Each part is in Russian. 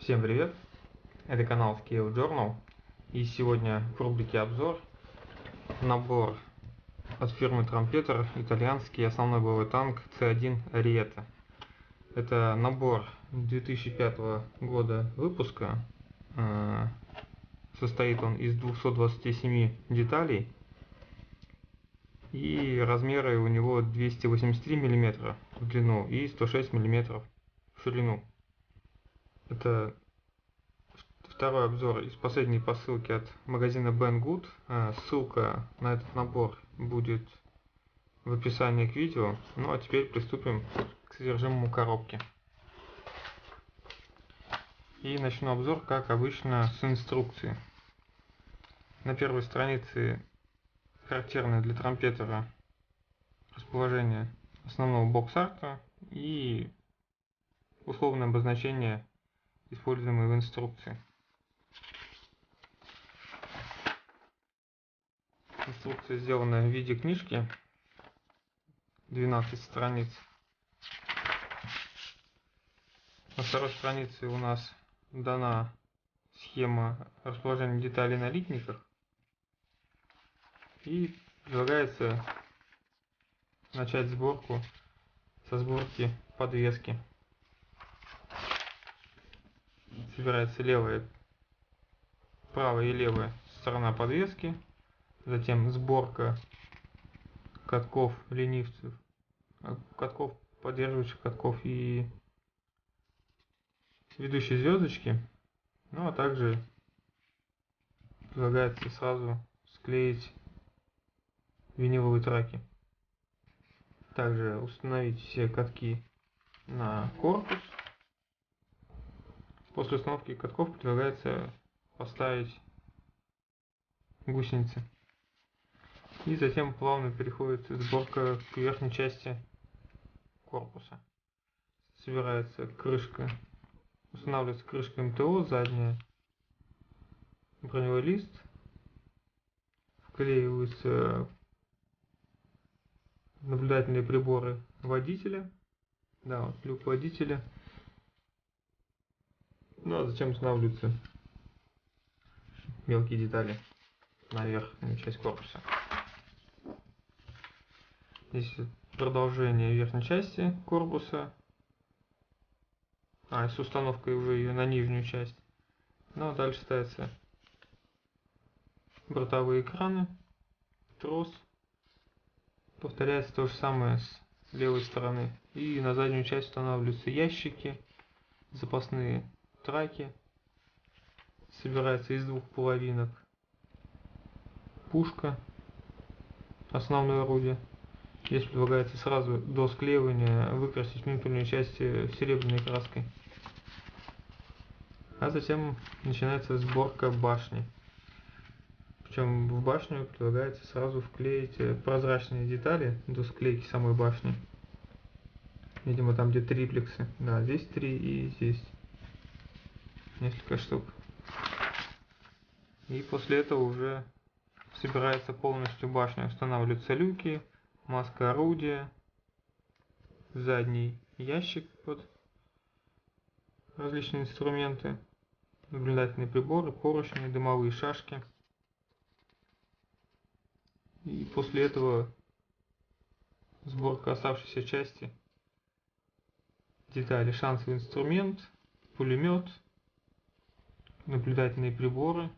Всем привет! Это канал Scale Journal, и сегодня в рубрике обзор набор от фирмы Trumpeter, итальянский основной боевой танк C1 Ariete. Это набор 2005 года выпуска, состоит он из 227 деталей, и размеры у него 283 мм в длину и 106 мм в ширину. Это второй обзор из последней посылки от магазина Banggood. Ссылка на этот набор будет в описании к видео. Ну а теперь приступим к содержимому коробки. И начну обзор, как обычно, с инструкции. На первой странице характерное для трампетера расположение основного бокс-арта и условное обозначение, используемое в инструкции. Инструкция сделана в виде книжки, 12 страниц. На второй странице у нас дана схема расположения деталей на литниках, и предлагается начать сборку со сборки подвески. Собирается правая и левая сторона подвески, затем сборка катков ленивцев, катков, поддерживающих катков и ведущей звездочки. Ну а также предлагается сразу склеить виниловые траки. Также установить все катки на корпус. После установки катков предлагается поставить гусеницы. И затем плавно переходит сборка к верхней части корпуса. Собирается крышка, устанавливается крышка МТО задняя, броневой лист, вклеиваются наблюдательные приборы водителя, да, вот люк водителя. Ну а затем устанавливаются мелкие детали на верхнюю часть корпуса. Здесь продолжение верхней части корпуса, с установкой уже ее на нижнюю часть. Ну а дальше ставятся бортовые экраны, трос. Повторяется то же самое с левой стороны. И на заднюю часть устанавливаются ящики, запасные траки. Собирается из двух половинок пушка, основное орудие. Здесь предлагается сразу до склеивания выкрасить внутреннюю часть серебряной краской. А затем начинается сборка башни. Причем в башню предлагается сразу вклеить прозрачные детали до склейки самой башни. Видимо, там где триплексы. Да, здесь 3 и здесь несколько штук. И после этого уже собирается полностью башня. Устанавливаются люки, маска орудия, задний ящик под различные инструменты, наблюдательные приборы, поручни, дымовые шашки. И после этого сборка оставшейся части, детали, шансовый инструмент, пулемет, наблюдательные приборы.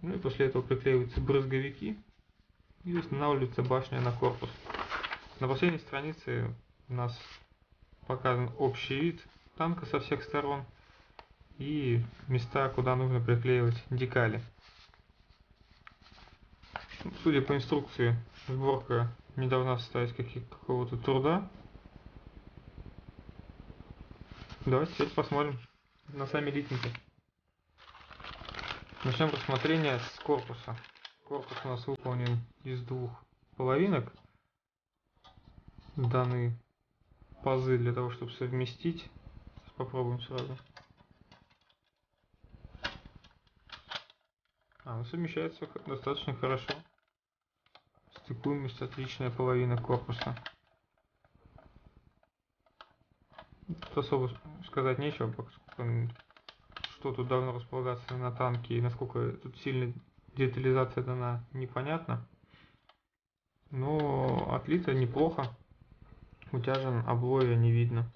Ну и после этого приклеиваются брызговики и устанавливается башня на корпус. На последней странице у нас показан общий вид танка со всех сторон и места, куда нужно приклеивать декали. Судя по инструкции, сборка не должна составить какого-то труда. Давайте теперь посмотрим на сами литники. Начнем рассмотрение с корпуса. Корпус у нас выполнен из двух половинок. Даны пазы для того, чтобы совместить. Сейчас попробуем сразу. Он совмещается достаточно хорошо. Стыкуемость отличная, половина корпуса. Тут особо сказать нечего, поскольку он что тут должно располагаться на танке и насколько тут сильно детализация дана, непонятно. Но отлито неплохо. Утяжен облоя не видно.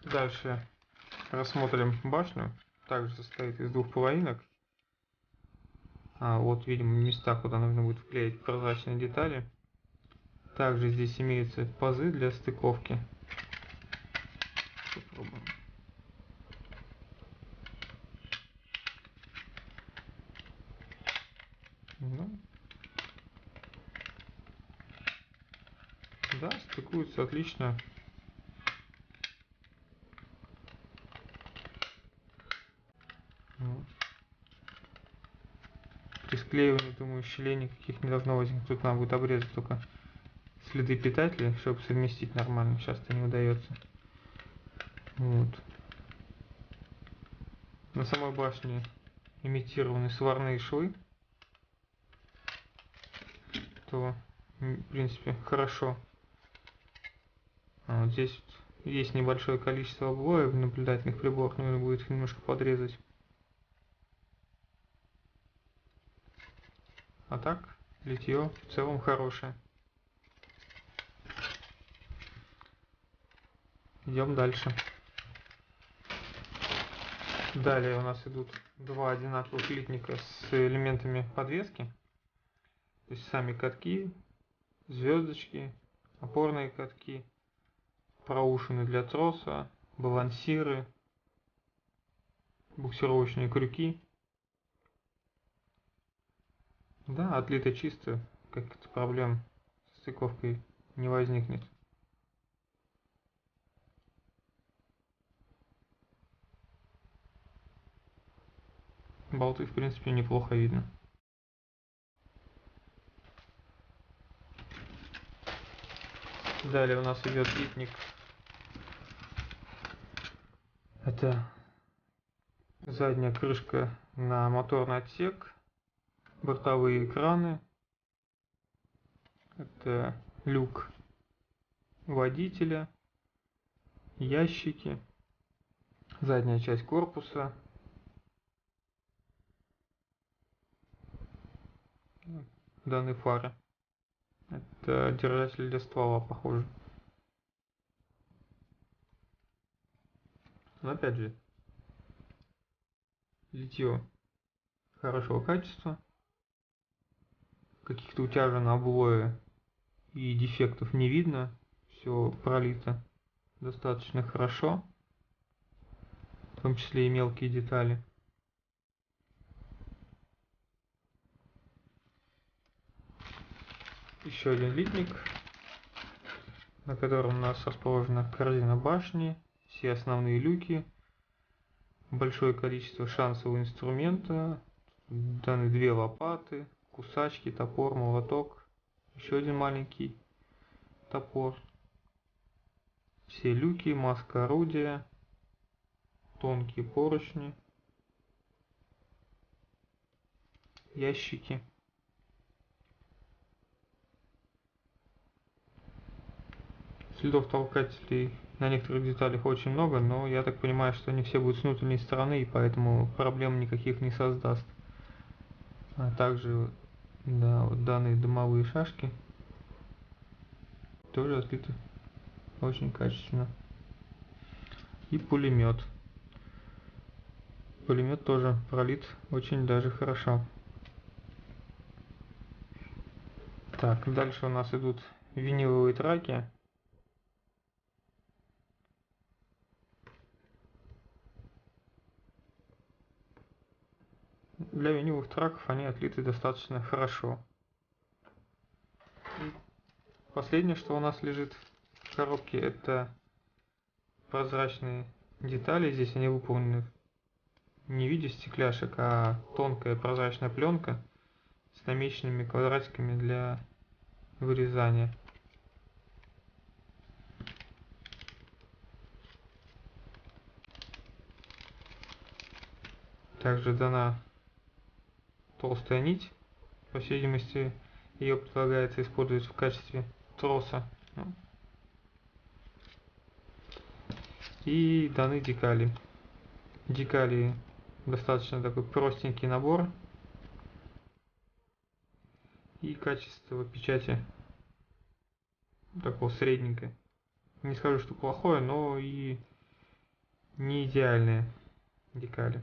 Дальше рассмотрим башню. Также состоит из двух половинок. Вот видим места, куда нужно будет вклеить прозрачные детали. Также здесь имеются пазы для стыковки. Попробуем. Ну, да, стыкуются отлично. При склеивании, думаю, щелей никаких не должно возникнуть. Тут надо будет обрезать только следы питателей, чтобы совместить нормально. Сейчас это не удается. Вот. На самой башне имитированы сварные швы, то в принципе хорошо. Вот здесь вот есть небольшое количество облоев в наблюдательных приборах, нужно будет их немножко подрезать. А так, литье в целом хорошее. Идем дальше. Далее у нас идут два одинаковых литника с элементами подвески. То есть сами катки, звездочки, опорные катки, проушины для троса, балансиры, буксировочные крюки. Да, отлито чисто, каких-то проблем с стыковкой не возникнет. Болты в принципе неплохо видно. Далее у нас идет литник. Это задняя крышка на моторный отсек, бортовые экраны. Это люк водителя, ящики, задняя часть корпуса. Данные фары. Это держатель для ствола, похоже. Но опять же, литье хорошего качества. Каких-то утяжен облоя и дефектов не видно. Все пролито достаточно хорошо. В том числе и мелкие детали. Еще один литник, на котором у нас расположена корзина башни, все основные люки, большое количество шансового инструмента, даны две лопаты, кусачки, топор, молоток, еще один маленький топор, все люки, маска орудия, тонкие поручни, ящики. Следов толкателей на некоторых деталях очень много, но я так понимаю, что они все будут с внутренней стороны, и поэтому проблем никаких не создаст. А также, да, вот данные дымовые шашки тоже отлиты очень качественно. И пулемет. Пулемет тоже пролит очень даже хорошо. Так, дальше у нас идут виниловые траки. Для виниловых траков они отлиты достаточно хорошо. И последнее, что у нас лежит в коробке, это прозрачные детали. Здесь они выполнены не в виде стекляшек, а тонкая прозрачная пленка с намеченными квадратиками для вырезания. Также дана толстая нить. По всей видимости, ее предлагается использовать в качестве троса. и даны декали. Декали достаточно такой простенький набор. И качество печати такого средненькое. Не скажу, что плохое, но и не идеальные декали.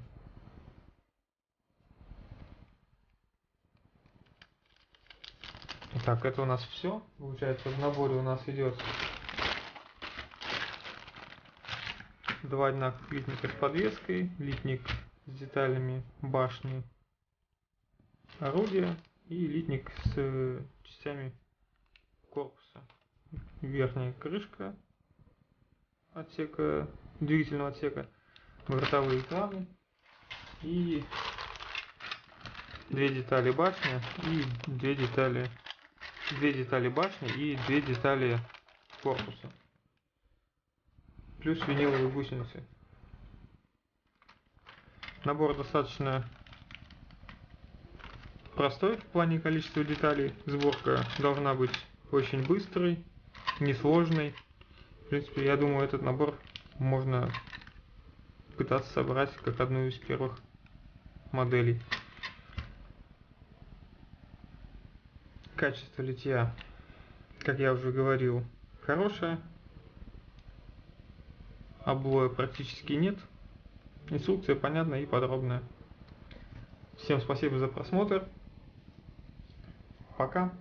Итак, это у нас все. Получается, в наборе у нас идет 2 одинаковых литника с подвеской, литник с деталями башни, орудия и литник с частями корпуса. Верхняя крышка отсека, двигательного отсека, бортовые экраны и 2 детали башни и 2 детали башни и 2 детали корпуса. Плюс виниловые гусеницы. Набор достаточно простой в плане количества деталей. Сборка должна быть очень быстрой, несложной. В принципе, я думаю, этот набор можно пытаться собрать как одну из первых моделей. Качество литья, как я уже говорил, хорошее. Облоя практически нет. Инструкция понятная и подробная. Всем спасибо за просмотр. Пока.